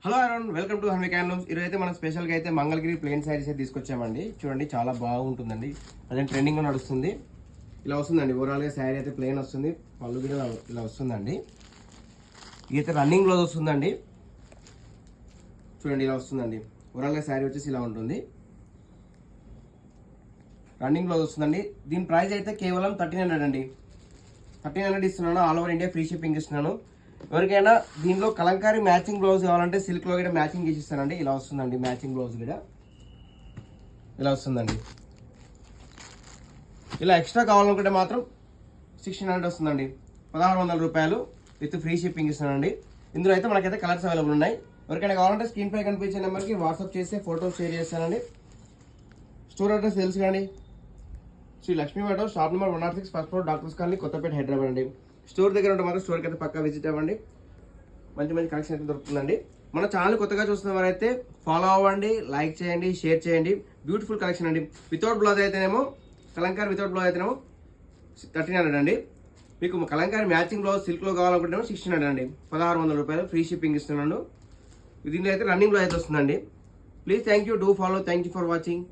Hello around welcome to హన్విక్ handlooms. ఈరోజు అయితే మనం స్పెషల్గా అయితే మంగళగిరి ప్లెయిన్ శారీస్ అయితే తీసుకొచ్చామండి. చూడండి చాలా బాగుంటుందండి. అదే ట్రెండింగ్లో నడుస్తుంది. ఇలా వస్తుందండి. ఓవరాల్గా శారీ అయితే ప్లెయిన్ వస్తుంది. పళ్ళు కూడా ఇలా వస్తుందండి. ఇదైతే రన్నింగ్ బ్లౌజ్ వస్తుందండి. చూడండి ఇలా వస్తుందండి. ఓవరాల్గా శారీ వచ్చేసి ఇలా ఉంటుంది. రన్నింగ్ బ్లౌజ్ వస్తుందండి. దీని ప్రైస్ అయితే కేవలం 1300 అండి. 1300 ఇస్తున్నాను. All over India free shipping ఇస్తున్నాను. ఎవరికైనా దీనిలో కలంకారీ మ్యాచింగ్ బ్లౌజ్ కావాలంటే సిల్క్లో కూడా మ్యాచింగ్ చేసి ఇస్తానండి. ఇలా వస్తుందండి మ్యాచింగ్ బ్లౌజ్ కూడా ఇలా వస్తుందండి. ఇలా ఎక్స్ట్రా కావాలనుకుంటే మాత్రం 1600 వస్తుందండి. 1600 రూపాయలు విత్ ఫ్రీ షిప్పింగ్ ఇస్తానండి. ఇందులో అయితే మనకైతే కలర్స్ అవైలబుల్ ఉన్నాయి. ఎవరికైనా కావాలంటే స్క్రీన్ పై కనిపించే నెంబర్కి వాట్సాప్ చేసి ఫోటోస్ షేర్ చేస్తానండి. స్టోర్ అడ్రస్ తెలుసు కానీ Sri Lakshmi madam shop number 106 first floor doctors colony Kothapet Hyderabad అండి. స్టోర్ దగ్గర ఉంటే మాత్రం స్టోర్కి అయితే పక్కా విజిట్ అవ్వండి. మంచి మంచి కలెక్షన్ అయితే దొరుకుతుందండి. మన ఛానల్ కొత్తగా చూస్తున్న వారైతే ఫాలో అవ్వండి, లైక్ చేయండి, షేర్ చేయండి. బ్యూటిఫుల్ కలెక్షన్ అండి. వితౌట్ బ్లౌజ్ అయితేనేమో కలంకారీ వితౌట్ బ్లౌజ్ అయితేనేమో 1300 అండి. మీకు కలంకారీ మ్యాచింగ్ బ్లౌజ్ సిల్క్లో కావాలనుకుంటేమో 1600 అండి. 1600 రూపాయలు ఫ్రీ షిప్పింగ్ ఇస్తున్నాను. దీనిలో అయితే రన్నింగ్ బ్లౌజ్ అయితే వస్తుందండి. Please thank you, do follow, thank you for watching.